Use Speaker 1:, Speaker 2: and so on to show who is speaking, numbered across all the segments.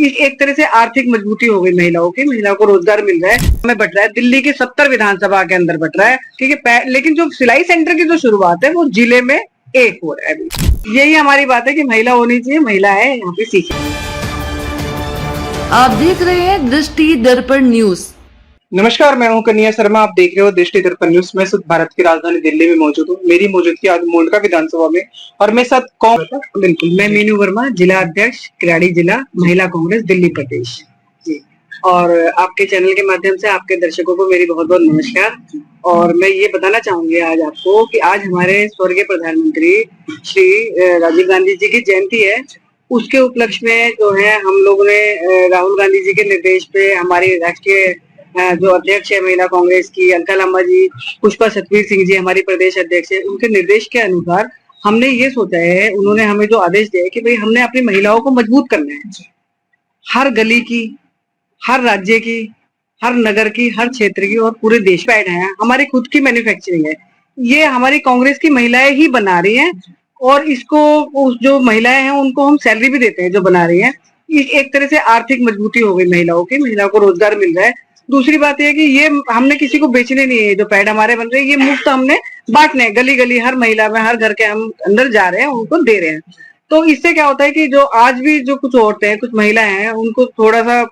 Speaker 1: एक तरह से आर्थिक मजबूती हो गई महिलाओं की, महिलाओं को रोजगार मिल रहा है, में बट रहा है। दिल्ली की 70 विधानसभा के अंदर बट रहा है, ठीक है। लेकिन जो सिलाई सेंटर की जो शुरुआत है वो जिले में एक हो रहा है अभी। यही हमारी बात है कि महिला होनी चाहिए, महिला है, यहाँ पे सीखे।
Speaker 2: आप देख रहे हैं दृष्टि दर्पण न्यूज।
Speaker 3: नमस्कार, मैं हूं कन्हैया शर्मा। आप देख रहे हो दृष्टि दर्पण न्यूज। मैं भारत की राजधानी दिल्ली में मौजूद हूं। मेरी मौजूदगी आज मोंडका विधानसभा में, और मेरे साथ कौन?
Speaker 1: बिल्कुल, मैं मीनू वर्मा, जिला अध्यक्ष किराड़ी जिला महिला कांग्रेस दिल्ली प्रदेश जी। और आपके चैनल के माध्यम से आपके दर्शकों को मेरी बहुत बहुत नमस्कार। और मैं ये बताना चाहूंगी आज आपको कि आज हमारे स्वर्गीय प्रधानमंत्री श्री राजीव गांधी जी की जयंती है। उसके उपलक्ष्य में जो है हम लोगों ने राहुल गांधी जी के निर्देश पे हमारी राष्ट्रीय जो अध्यक्ष है महिला कांग्रेस की अलका लांबा जी, पुष्पा सतवीर सिंह जी हमारी प्रदेश अध्यक्ष है, उनके निर्देश के अनुसार हमने ये सोचा है, उन्होंने हमें जो आदेश दिया है कि भाई हमने अपनी महिलाओं को मजबूत करना है। हर गली की, हर राज्य की, हर नगर की, हर क्षेत्र की और पूरे देश पैड है। हमारी खुद की मैन्युफैक्चरिंग है, ये हमारी कांग्रेस की महिलाएं ही बना रही हैं। और इसको उस जो महिलाएं हैं उनको हम सैलरी भी देते हैं जो बना रही हैं। एक तरह से आर्थिक मजबूती हो गई महिलाओं की, महिलाओं को रोजगार मिल रहा है। दूसरी बात यह है कि ये हमने किसी को बेचने नहीं है, जो पैड हमारे बन रहे हैं ये मुफ्त हमने बांटने, गली गली हर महिला में, हर घर के हम अंदर जा रहे हैं, उनको दे रहे हैं। तो इससे क्या होता है कि जो आज भी जो कुछ औरतें हैं, कुछ महिलाएं हैं, उनको थोड़ा सा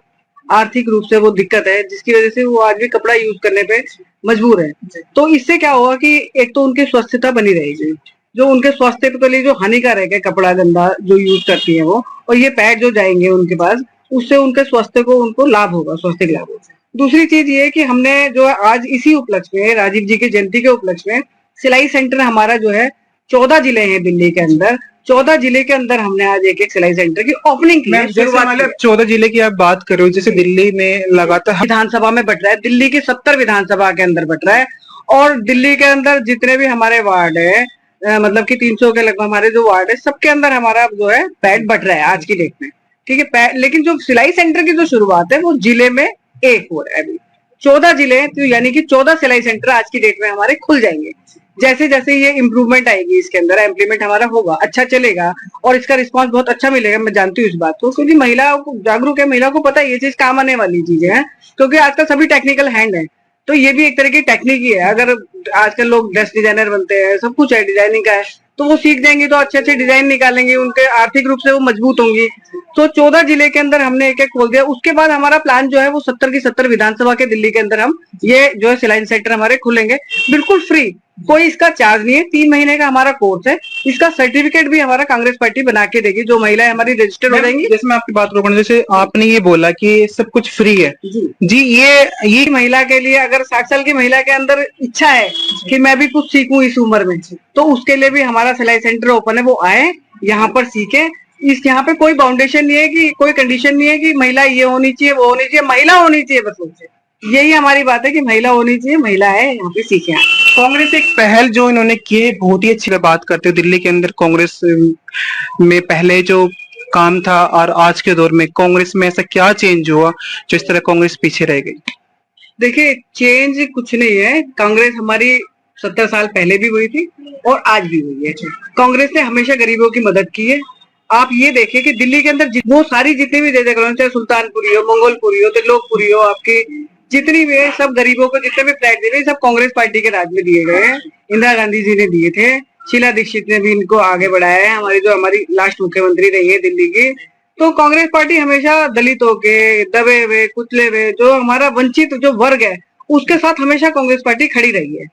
Speaker 1: आर्थिक रूप से वो दिक्कत है, जिसकी वजह से वो आज भी कपड़ा यूज करने पे मजबूर है। तो इससे क्या होगा कि एक तो उनकी स्वस्थता बनी रहेगी, जो उनके स्वास्थ्य के लिए जो हानिकारक है कपड़ा गंदा जो यूज करती है वो, और ये पैड जो जाएंगे उनके पास, उससे उनके स्वास्थ्य को उनको लाभ होगा, स्वास्थ्य लाभ होगा। दूसरी चीज ये कि हमने जो आज इसी उपलक्ष्य में, राजीव जी की जयंती के उपलक्ष्य में, सिलाई सेंटर हमारा जो है 14 जिले हैं दिल्ली के अंदर, 14 जिले के अंदर हमने आज एक एक सिलाई सेंटर की ओपनिंग की है।
Speaker 3: जैसे 14 जिले की आप बात कर रहे हो, जैसे दिल्ली में लगातार
Speaker 1: विधानसभा में बट रहा है, दिल्ली की 70 विधानसभा के अंदर बट रहा है। और दिल्ली के अंदर जितने भी हमारे वार्ड है, मतलब कि 300 के लगभग हमारे जो वार्ड है, सबके अंदर हमारा जो है पैड बट रहा है आज की डेट में, ठीक है। लेकिन जो सिलाई सेंटर की जो शुरुआत है वो जिले में एक हो रहा है अभी। 14 जिले, तो यानी कि 14 सिलाई सेंटर आज की डेट में हमारे खुल जाएंगे। जैसे जैसे ये इम्प्रूवमेंट आएगी, इसके अंदर इम्प्लीमेंट हमारा होगा, अच्छा चलेगा और इसका रिस्पांस बहुत अच्छा मिलेगा। मैं जानती हूँ इस बात को, क्योंकि महिलाओं को जागरूक है, महिला को पता है ये चीज काम आने वाली चीजें हैं, क्योंकि आजकल सभी टेक्निकल हैंड है। तो ये भी एक तरह की टेक्निक ही है। अगर आजकल लोग ड्रेस डिजाइनर बनते हैं, सब कुछ है, डिजाइनिंग का है, तो वो सीख जाएंगी तो अच्छे अच्छे डिजाइन निकालेंगे, उनके आर्थिक रूप से वो मजबूत होंगी। तो 14 जिले के अंदर हमने एक एक खोल दिया। उसके बाद हमारा प्लान जो है वो 70 की 70 विधानसभा के दिल्ली के अंदर हम ये जो है सिलाई सेंटर हमारे खुलेंगे, बिल्कुल फ्री, कोई इसका चार्ज नहीं है। 3 महीने का हमारा कोर्स है, इसका सर्टिफिकेट भी हमारा कांग्रेस पार्टी बना के देगी, जो महिलाएं हमारी रजिस्टर्ड हो जाएंगी।
Speaker 3: जैसे मैं आपकी बात रोकना, जैसे आपने ये बोला कि सब कुछ फ्री है जी, ये
Speaker 1: महिला के लिए, अगर 60 साल की महिला के अंदर इच्छा है कि मैं भी कुछ सीखूं इस उम्र में, तो उसके लिए भी हमारा सिलाई सेंटर ओपन है। वो आए, यहाँ पर सीखे। यहाँ पे कोई बाउंडेशन नहीं है, कि कोई कंडीशन नहीं है कि महिला ये होनी चाहिए, वो होनी चाहिए, महिला होनी चाहिए बस उनसे। यही हमारी बात है कि महिला होनी चाहिए, महिला है, यहाँ पे सीखे।
Speaker 3: कांग्रेस एक पहल जो इन्होंने की है बहुत ही अच्छी बात करते हो। दिल्ली के अंदर कांग्रेस में पहले जो काम था और आज के दौर में कांग्रेस में ऐसा क्या चेंज हुआ जो इस तरह कांग्रेस पीछे रह गई?
Speaker 1: देखिए, चेंज कुछ नहीं है। कांग्रेस हमारी 70 साल पहले भी हुई थी और आज भी हुई है। कांग्रेस ने हमेशा गरीबों की मदद की है। आप ये देखिए कि दिल्ली के अंदर वो सारी जितनी भी जगह, चाहे सुल्तानपुरी हो, मंगोलपुरी हो, त्रिलोकपुरी हो, आपकी जितनी भी है, सब गरीबों को जितने भी फ्लैट दिए गए, सब कांग्रेस पार्टी के राज में दिए गए हैं। इंदिरा गांधी जी ने दिए थे, शीला दीक्षित ने भी इनको आगे बढ़ाया है, हमारी लास्ट मुख्यमंत्री रही है दिल्ली की। तो कांग्रेस पार्टी हमेशा दलितों के, दबे हुए, कुचले हुए, जो हमारा वंचित जो वर्ग है, उसके साथ हमेशा कांग्रेस पार्टी खड़ी रही है।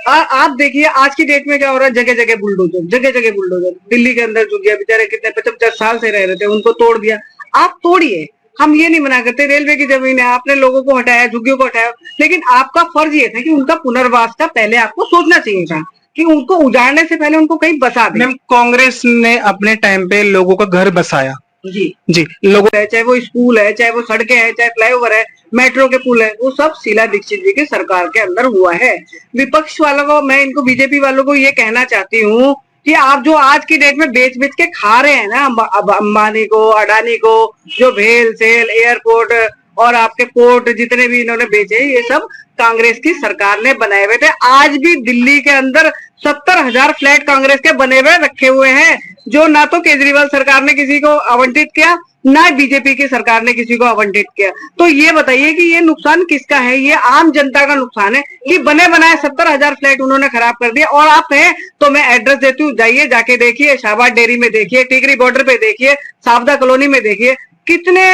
Speaker 1: आप देखिए आज की डेट में क्या हो रहा है, जगह जगह बुलडोजर, जगह जगह बुलडोजर। दिल्ली के अंदर झुग्गियां बेचारे कितने 50-50 साल से रह रहे थे, उनको तोड़ दिया। आप तोड़िए, हम ये नहीं मना करते। रेलवे की जमीन है, आपने लोगों को हटाया, झुग्गियों को हटाया, लेकिन आपका फर्ज ये था कि उनका पुनर्वास का पहले आपको सोचना चाहिए था, कि उनको उजाड़ने से पहले उनको कहीं बसा दें।
Speaker 3: कांग्रेस ने अपने टाइम पे लोगों का घर बसाया जी लोगों,
Speaker 1: चाहे वो स्कूल है, चाहे वो सड़कें हैं, चाहे फ्लाईओवर है, मेट्रो के पुल है, वो सब शीला दीक्षित जी की सरकार के अंदर हुआ है। विपक्ष वालों को, मैं इनको बीजेपी वालों को ये कहना चाहती हूँ कि आप जो आज की डेट में बेच बेच के खा रहे हैं ना, अंबानी को, अडानी को, जो भेल सेल, एयरपोर्ट और आपके पोर्ट जितने भी इन्होंने बेचे, ये सब कांग्रेस की सरकार ने बनाए हुए थे। आज भी दिल्ली के अंदर 70,000 फ्लैट कांग्रेस के बने हुए रखे हुए हैं, जो ना तो केजरीवाल सरकार ने किसी को आवंटित किया, ना बीजेपी की सरकार ने किसी को आवंटित किया। तो ये बताइए कि ये नुकसान किसका है? ये आम जनता का नुकसान है कि बने बनाए 70,000 फ्लैट उन्होंने खराब कर दिया। और आप हैं तो मैं एड्रेस देती हूँ, जाइए जाके देखिए, शाहबाद डेयरी में देखिए, टिकरी बॉर्डर पे देखिए, सावदा कॉलोनी में देखिए, कितने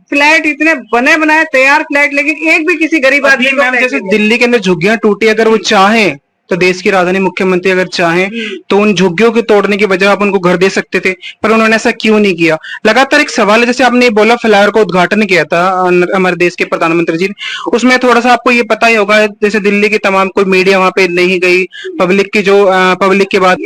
Speaker 1: फ्लैट, इतने बने बनाए तैयार फ्लैट, लेकिन एक भी किसी गरीब आदमी को
Speaker 3: मैम जैसे दिल्ली के अंदर झुग्गियां टूटी, अगर वो चाहें तो देश की राजधानी मुख्यमंत्री अगर चाहें तो उन झुग्गियों को तोड़ने की बजाय आप उनको घर दे सकते थे, पर उन्होंने ऐसा क्यों नहीं किया? लगातार एक सवाल है, जैसे आपने बोला फ्लाईओवर का उद्घाटन किया था हमारे देश के प्रधानमंत्री जी ने, उसमें थोड़ा सा आपको ये पता ही होगा, जैसे दिल्ली की तमाम कोई मीडिया वहां पे नहीं गई, पब्लिक की बात।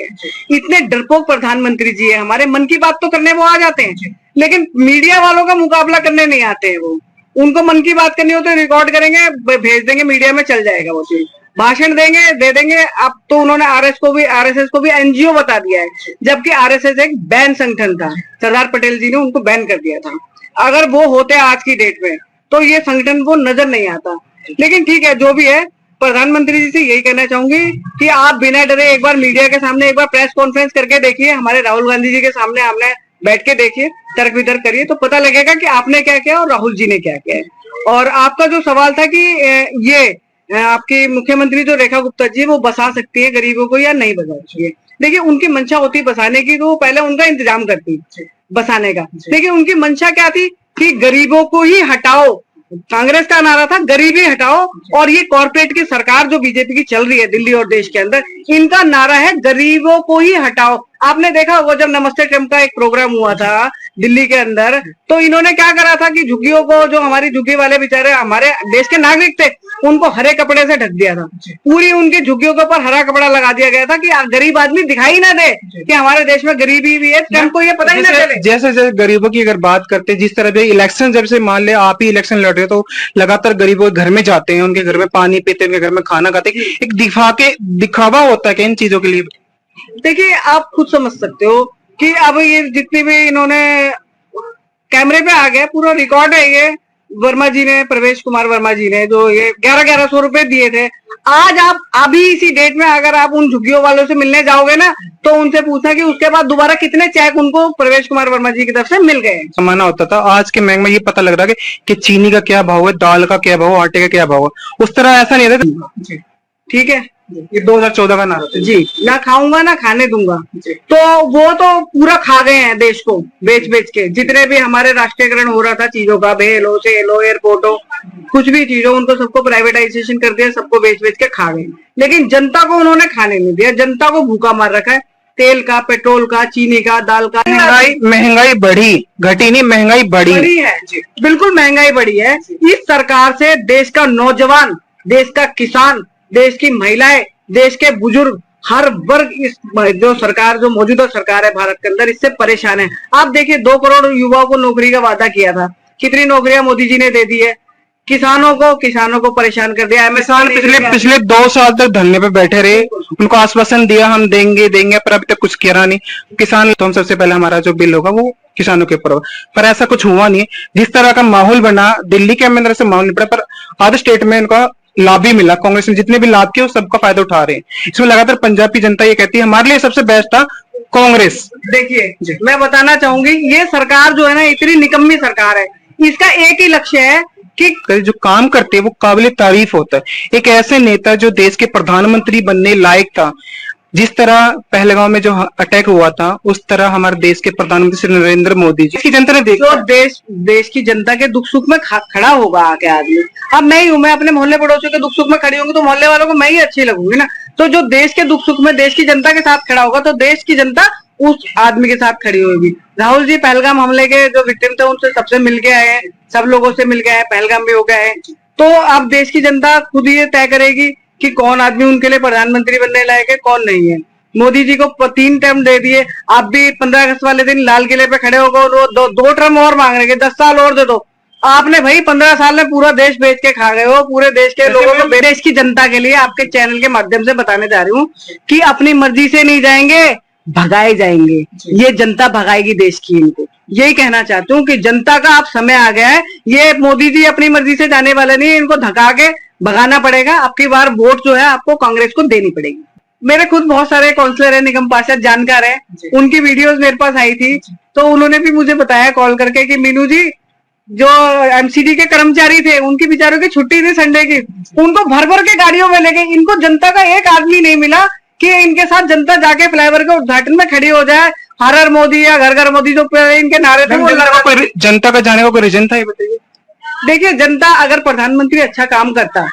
Speaker 1: इतने डरपोक प्रधानमंत्री जी है हमारे, मन की बात तो करने वो आ जाते हैं, लेकिन मीडिया वालों का मुकाबला करने नहीं आते हैं वो। उनको मन की बात करनी हो तो रिकॉर्ड करेंगे, भेज देंगे मीडिया में, चल जाएगा वो चीज, भाषण देंगे, दे देंगे। अब तो उन्होंने आरएसएस को भी एनजीओ बता दिया है, जबकि आरएसएस एक बैन संगठन था। सरदार पटेल जी ने उनको बैन कर दिया था। अगर वो होते आज की डेट में तो ये संगठन वो नजर नहीं आता। लेकिन ठीक है, जो भी है, प्रधानमंत्री जी से यही कहना चाहूंगी कि आप बिना डरे एक बार मीडिया के सामने एक बार प्रेस कॉन्फ्रेंस करके देखिए, हमारे राहुल गांधी जी के सामने आपने बैठ के देखिए, तर्क वितर्क करिए, तो पता लगेगा कि आपने क्या किया और राहुल जी ने क्या किया है। और आपका जो सवाल था कि ये आपकी मुख्यमंत्री जो रेखा गुप्ता जी वो बसा सकती है गरीबों को या नहीं बसा सकती है, देखिए उनकी मंशा होती बसाने की, तो वो पहले उनका इंतजाम करती बसाने का। देखिए उनकी मंशा क्या थी कि गरीबों को ही हटाओ। कांग्रेस का नारा था गरीबी हटाओ, और ये कॉर्पोरेट की सरकार जो बीजेपी की चल रही है दिल्ली और देश के अंदर, इनका नारा है गरीबों को ही हटाओ। आपने देखा वो जब नमस्ते ट्रम्प का एक प्रोग्राम हुआ था दिल्ली के अंदर, तो इन्होंने क्या करा था कि झुग्गियों को, जो हमारी झुग्गी वाले बेचारे हमारे देश के नागरिक थे, उनको हरे कपड़े से ढक दिया था। पूरी उनकी झुग्गियों के ऊपर हरा कपड़ा लगा दिया गया था कि गरीब आदमी दिखाई ना दे कि हमारे देश में गरीबी भी है, ट्रम्प को ये पता ही ना चले।
Speaker 3: जैसे जैसे गरीबों की अगर बात करते, जिस तरह से इलेक्शन, जब से मान ले आप ही इलेक्शन लड़ रहे हो, तो लगातार गरीबों के घर में जाते हैं, उनके घर में पानी पीते हैं, उनके घर में खाना खाते हैं, एक दिखावा होता है कि इन चीजों के लिए।
Speaker 1: देखिए आप खुद समझ सकते हो कि अब ये जितनी भी इन्होंने कैमरे पे आ गए, पूरा रिकॉर्ड है ये, वर्मा जी ने, प्रवेश कुमार वर्मा जी ने जो ये 1100 रुपए दिए थे। आज आप अभी इसी डेट में अगर आप उन झुग्गियों वालों से मिलने जाओगे ना, तो उनसे पूछना कि उसके बाद दोबारा कितने चेक उनको प्रवेश कुमार वर्मा जी की तरफ से मिल गए।
Speaker 3: जमाना होता था, आज के महंगाई में ये पता लग रहा है कि चीनी का क्या भाव है, दाल का क्या भाव, आटे का क्या भाव है। उस तरह ऐसा नहीं था।
Speaker 1: ठीक है,
Speaker 3: ये 2014 का नारा था
Speaker 1: जी, ना खाऊंगा ना खाने दूंगा। तो वो तो पूरा खा गए हैं देश को बेच बेच के। जितने भी हमारे राष्ट्रीयकरण हो रहा था चीजों का, भेल हो, सेल हो, एयरपोर्ट हो, कुछ भी चीज हो, उनको सबको प्राइवेटाइजेशन कर दिया, सबको बेच बेच के खा गए। लेकिन जनता को उन्होंने खाने नहीं दिया, जनता को भूखा मार रखा है। तेल का, पेट्रोल का, चीनी का, दाल का,
Speaker 3: महंगाई बढ़ी, घटी नहीं, महंगाई बढ़ी
Speaker 1: है। बिल्कुल महंगाई बढ़ी है। इस सरकार से देश का नौजवान, देश का किसान, देश की महिलाएं, देश के बुजुर्ग, हर वर्ग इस जो सरकार, जो मौजूदा सरकार है भारत के अंदर, इससे परेशान है। आप देखिए 2 करोड़ युवाओं को नौकरी का वादा किया था, कितनी नौकरियां मोदी जी ने दे दी है। किसानों को परेशान कर दिया।
Speaker 3: किसान पिछले 2 साल तक धरने पे बैठे रहे, उनको आश्वासन दिया हम देंगे, पर अभी तक कुछ किया नहीं। किसान तो हम सबसे पहले हमारा जो बिल होगा वो किसानों के ऊपर, पर ऐसा कुछ हुआ नहीं। जिस तरह का माहौल बना दिल्ली के अंदर, से माहौल नहीं पड़ा, पर आधे स्टेट में इनका लाभ भी मिला। कांग्रेस ने जितने भी लाभ किए वो सबका फायदा उठा रहे हैं। इसमें लगातार पंजाब की जनता ये कहती है हमारे लिए सबसे बेस्ट था कांग्रेस।
Speaker 1: देखिए मैं बताना चाहूंगी, ये सरकार जो है ना, इतनी निकम्मी सरकार है। इसका एक ही लक्ष्य है कि
Speaker 3: जो काम करते हैं वो काबिल तारीफ होता है। एक ऐसे नेता जो देश के प्रधानमंत्री बनने लायक था, जिस तरह पहलगांव में जो अटैक हुआ था, उस तरह हमारे देश के प्रधानमंत्री श्री नरेंद्र मोदी जी की जनता ने देखा।
Speaker 1: तो देश की जनता के दुख सुख में खड़ा होगा आके आदमी। अब मैं ही हूं, मैं अपने मोहल्ले पड़ोसियों के दुख सुख में खड़ी होंगी तो मोहल्ले वालों को मैं ही अच्छी लगूंगी ना। तो जो देश के दुख सुख में देश की जनता के साथ खड़ा होगा, तो देश की जनता उस आदमी के साथ खड़ी होगी। राहुल जी पहलगाम हमले के जो विक्टिम थे उनसे सबसे मिल के आए हैं, सब लोगों से मिल के आए, पहलगाम भी हो गया है। तो अब देश की जनता खुद ये तय करेगी कि कौन आदमी उनके लिए प्रधानमंत्री बनने लायक है, कौन नहीं है। मोदी जी को 3 टर्म दे दिए, आप भी 15 अगस्त वाले दिन लाल किले पे खड़े हो गए, 2 टर्म और मांग रहे, 10 साल और दे दो। आपने भाई 15 साल में पूरा देश बेच के खा गए हो। पूरे देश के लोगों को, देश की जनता के लिए आपके चैनल के माध्यम से बताने जा रही हूँ कि अपनी मर्जी से नहीं जाएंगे, भगाए जाएंगे। ये जनता भगाएगी देश की। इनको यही कहना चाहती हूँ कि जनता का अब समय आ गया है। ये मोदी जी अपनी मर्जी से जाने वाले नहीं, इनको धका के भगाना पड़ेगा। अब की बार वोट जो है आपको कांग्रेस को देनी पड़ेगी। मेरे खुद बहुत सारे काउंसलर है, निगम पार्षद जानकार है, उनकी वीडियोस मेरे पास आई थी, तो उन्होंने भी मुझे बताया कॉल करके कि मीनू जी, जो एमसीडी के कर्मचारी थे उनकी बेचारों की छुट्टी थी संडे की, उनको भर भर के गाड़ियों में लेके, इनको जनता का एक आदमी नहीं मिला कि इनके साथ जनता जाके फ्लाईओवर के उद्घाटन में खड़ी हो जाए। हर हर मोदी या घर घर मोदी जो इनके नारे थे वो
Speaker 3: जनता का जाने का कोई रीजन था, ये बताइए।
Speaker 1: देखिए, जनता अगर प्रधानमंत्री अच्छा काम करता,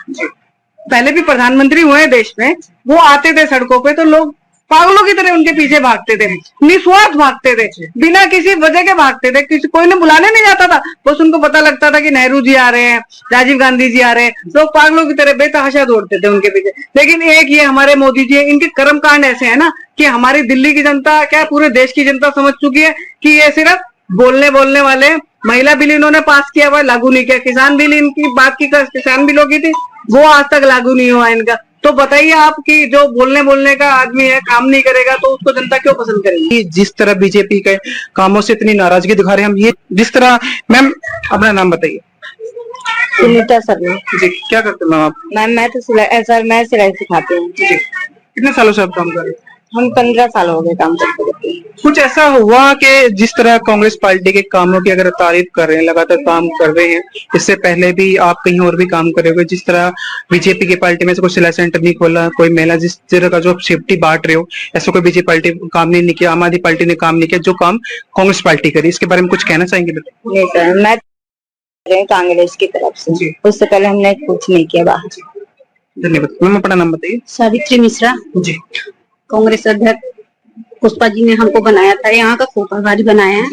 Speaker 1: पहले भी प्रधानमंत्री हुए हैं देश में, वो आते थे सड़कों पे तो लोग पागलों की तरह उनके पीछे भागते थे, निस्वार्थ भागते थे, बिना किसी वजह के भागते थे, किसी कोई ने बुलाने नहीं जाता था, बस उनको पता लगता था कि नेहरू जी आ रहे हैं, राजीव गांधी जी आ रहे हैं, लोग पागलों की तरह बेतहाशा दौड़ते थे उनके पीछे। लेकिन एक ये हमारे मोदी जी, इनके कर्मकांड ऐसे है ना कि हमारी दिल्ली की जनता क्या पूरे देश की जनता समझ चुकी है कि ये सिर्फ बोलने वाले। महिला बिल इन्होंने पास किया हुआ, लागू नहीं किया। किसान बिल, इनकी बात की किसान बिलों की थी, वो आज तक लागू नहीं हुआ इनका। तो बताइए आप कि जो बोलने का आदमी है, काम नहीं करेगा तो उसको जनता क्यों पसंद करेगी।
Speaker 3: जिस तरह बीजेपी के कामों से इतनी नाराजगी दिखा रहे हैं हम, ये जिस तरह, मैम अपना नाम बताइए।
Speaker 4: सुनीता शर्मा
Speaker 3: जी, क्या करते हैं मैम आप?
Speaker 4: मैम, मैं तो मैं सिलाई सिखाती हूँ।
Speaker 3: जी, कितने सालों से आप काम कर रहे हैं?
Speaker 4: हम 15 साल हो गए काम करते करते।
Speaker 3: कुछ ऐसा हुआ कि जिस तरह कांग्रेस पार्टी के कामों की अगर तारीफ कर रहे हैं, लगातार काम कर रहे हैं, इससे पहले भी आप कहीं और भी काम करे हुए, जिस तरह बीजेपी की पार्टी में से कोई सिलाई सेंटर नहीं खोला, कोई महिला जिस तरह का जो सेफ्टी बांट रहे हो, ऐसा कोई बीजेपी पार्टी काम नहीं किया, आम आदमी पार्टी ने काम नहीं किया, जो काम कांग्रेस पार्टी करी, इसके बारे में कुछ कहना चाहेंगे?
Speaker 4: नहीं सर, मैं कांग्रेस की तरफ से, उससे पहले हमने कुछ नहीं किया बाहर।
Speaker 3: धन्यवाद। मैम अपना नाम बताइए।
Speaker 4: सावित्री मिश्रा
Speaker 3: जी,
Speaker 4: कांग्रेस अध्यक्ष पुष्पा जी ने हमको बनाया था, यहाँ का प्रभारी बनाया है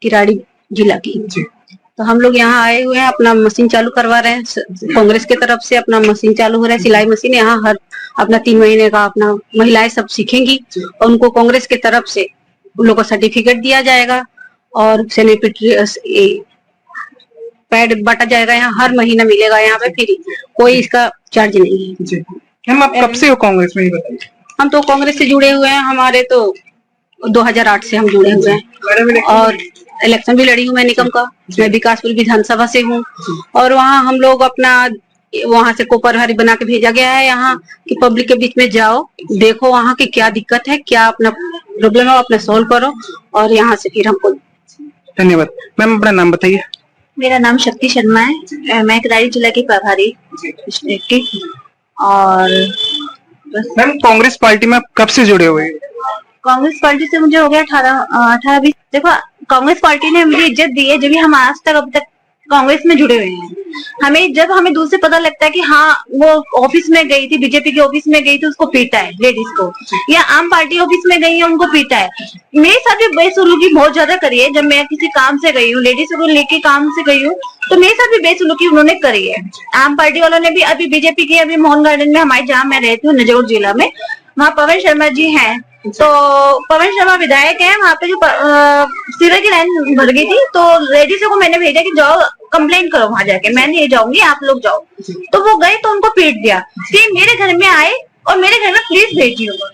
Speaker 4: किराड़ी जिला की। तो हम लोग यहाँ आए हुए हैं, अपना मशीन चालू करवा रहे हैं, कांग्रेस की तरफ से अपना मशीन चालू हो रहा है, सिलाई मशीन। यहाँ हर अपना 3 महीने का अपना महिलाएं सब सीखेंगी और उनको कांग्रेस की तरफ से उन लोगों को सर्टिफिकेट दिया जाएगा और सैनिटरी पैड बांटा जाएगा। यहाँ हर महीना मिलेगा, यहाँ पे फ्री, कोई इसका चार्ज नहीं है।
Speaker 3: हम आप कब से हो कांग्रेस में, ये बताइए।
Speaker 4: हम तो कांग्रेस से जुड़े हुए हैं, हमारे तो 2008 से हम जुड़े हुए हैं और इलेक्शन भी लड़ी हूँ मैं निगम का। मैं विकासपुर विधानसभा से हूँ और वहाँ हम लोग अपना वहाँ से को प्रभारी बना के भेजा गया है यहाँ कि पब्लिक के बीच में जाओ, देखो वहाँ की क्या दिक्कत है, क्या अपना प्रॉब्लम है, अपना सॉल्व करो और यहाँ से फिर हमको।
Speaker 3: धन्यवाद। मैम अपना नाम बताइए।
Speaker 4: मेरा नाम शक्ति शर्मा है, मैं किराड़ी जिला की प्रभारी की। और
Speaker 3: मैम कांग्रेस पार्टी में कब से जुड़े हुए हैं?
Speaker 4: कांग्रेस पार्टी से मुझे हो गया 18-20। देखो, कांग्रेस पार्टी ने मुझे इज्जत दी है, जब भी हम आज तक अभी तक कांग्रेस में जुड़े हुए हैं। हमें दूर से पता लगता है कि हाँ वो ऑफिस में गई थी, बीजेपी के ऑफिस में गई थी, उसको पीटा है लेडीज को, या आम पार्टी ऑफिस में गई है उनको पीटा है। मेरे साथ भी बेसुलूकी बहुत ज्यादा करी है। जब मैं किसी काम से गई हूँ, लेडीज को लेके काम से गई हूँ, तो मेरे साथ भी बेसुलूकी उन्होंने करी है। आम पार्टी वालों ने भी। अभी बीजेपी की अभी मोहन गार्डन में हमारे जहाँ मैं रहती हूँ नजौर जिला में, वहाँ पवन शर्मा जी हैं, तो पवन शर्मा विधायक है, वहाँ पे जो सीवर की लाइन भर गई थी, तो लेडीजों को मैंने भेजा कि जाओ कंप्लेन करो वहां जाके, मैं नहीं जाऊंगी, आप लोग जाओ। तो वो गए तो उनको पीट दिया कि मेरे घर में आए और मेरे घर में पुलिस भेजी होगा।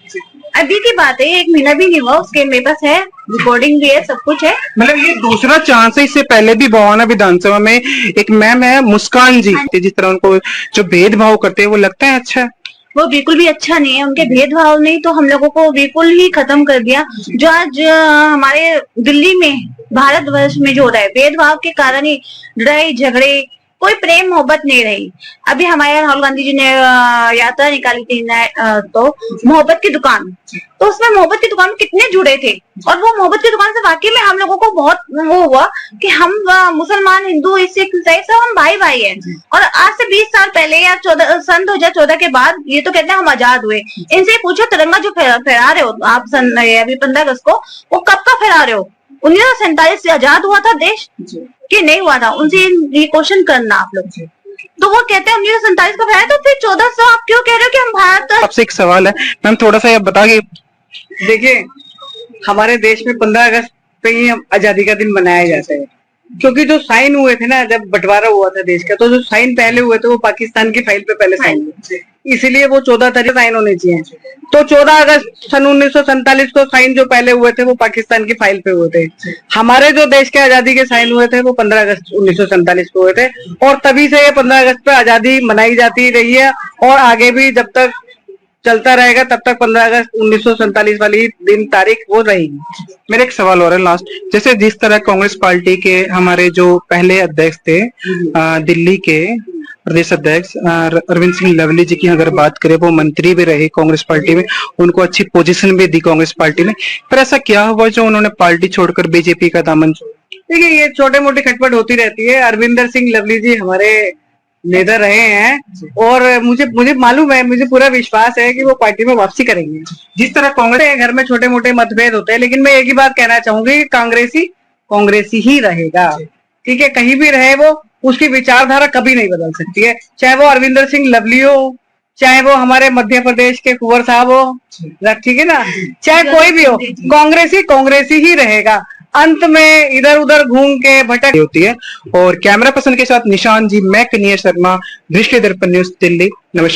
Speaker 4: अभी की बात है, 1 महीना भी नहीं हुआ, उसके मेरे पास है, रिकॉर्डिंग भी है, सब कुछ है।
Speaker 3: मतलब ये दूसरा चांस है। इससे पहले भी बवाना विधानसभा में एक मैम है मुस्कान जी, जिस तरह उनको जो भेदभाव करते हैं वो लगता है अच्छा है?
Speaker 4: वो बिल्कुल भी अच्छा नहीं है। उनके भेदभाव नहीं तो हम लोगों को बिल्कुल ही खत्म कर दिया। जो आज हमारे दिल्ली में, भारतवर्ष में जो हो रहा है, भेदभाव के कारण ही लड़ाई झगड़े, कोई प्रेम मोहब्बत नहीं रही। अभी हमारे राहुल गांधी जी ने यात्रा निकाली थी तो मोहब्बत की दुकान, तो उसमें मोहब्बत की दुकान में कितने जुड़े थे, और वो मोहब्बत की दुकान से वाकई में हम लोगों को बहुत वो हुआ कि हम मुसलमान, हिंदू, सिख, ईसाई सब हम भाई भाई हैं। और आज से 20 साल पहले या 2014 के बाद ये तो कहते हैं हम आजाद हुए। इनसे पूछो तिरंगा जो फहरा रहे हो आप अभी 15 अगस्त को, वो कब का फहरा रहे हो? 1947 से आजाद हुआ था देश कि नहीं हुआ था? उनसे ये क्वेश्चन करना आप लोग। तो वो कहते हैं 1947 को फहराया, तो फिर 1400 आप क्यों कह रहे हो कि हम भारत?
Speaker 3: आपसे एक सवाल है मैम, थोड़ा सा आप बताइए।
Speaker 1: देखिए, हमारे देश में 15 अगस्त पे ही आजादी का दिन मनाया जाता है, क्योंकि जो साइन हुए थे ना, जब बंटवारा हुआ था देश का, तो जो साइन पहले हुए थे वो पाकिस्तान की फाइल पे पहले साइन हुए, इसलिए वो 14 तारीख साइन होने चाहिए। तो 14 अगस्त सन 1947 को साइन जो पहले हुए थे वो पाकिस्तान की फाइल पे हुए थे। हमारे जो देश के आजादी के साइन हुए थे वो 15 अगस्त 1947 को हुए थे, और तभी से ये 15 अगस्त पे आजादी मनाई जाती रही है, और आगे भी जब तक चलता रहेगा तब तक 15 अगस्त 1947 वाली दिन तारीख वो रहेगी।
Speaker 3: मेरा एक सवाल और है लास्ट, जैसे जिस तरह कांग्रेस पार्टी के हमारे जो पहले अध्यक्ष थे दिल्ली के प्रदेश अध्यक्ष अरविंद सिंह लवली जी की अगर बात करें, वो मंत्री भी रहे कांग्रेस पार्टी में, उनको अच्छी पोजीशन भी दी कांग्रेस पार्टी में, पर ऐसा क्या हुआ जो उन्होंने पार्टी छोड़कर बीजेपी का दामन छोड़ा?
Speaker 1: देखिए ये छोटे मोटे खटपट होती रहती है। अरविंदर सिंह लवली जी हमारे नेता रहे हैं और मुझे मालूम है, मुझे पूरा विश्वास है कि वो पार्टी में वापसी करेंगे।
Speaker 3: जिस तरह कांग्रेस
Speaker 1: घर में छोटे मोटे मतभेद होते हैं, लेकिन मैं एक ही बात कहना चाहूंगी, कांग्रेसी ही रहेगा। ठीक है, कहीं भी रहे वो, उसकी विचारधारा कभी नहीं बदल सकती है, चाहे वो अरविंदर सिंह लवली हो, चाहे वो हमारे मध्य प्रदेश के कुंवर साहब हो, ठीक है ना, चाहे कोई भी हो, कांग्रेसी ही रहेगा। अंत में इधर उधर घूम के भटक
Speaker 3: होती है। और कैमरा पर्सन के साथ निशान जी, मैं कन्हैया शर्मा, दृष्टि दर्पण न्यूज, दिल्ली। नमस्कार।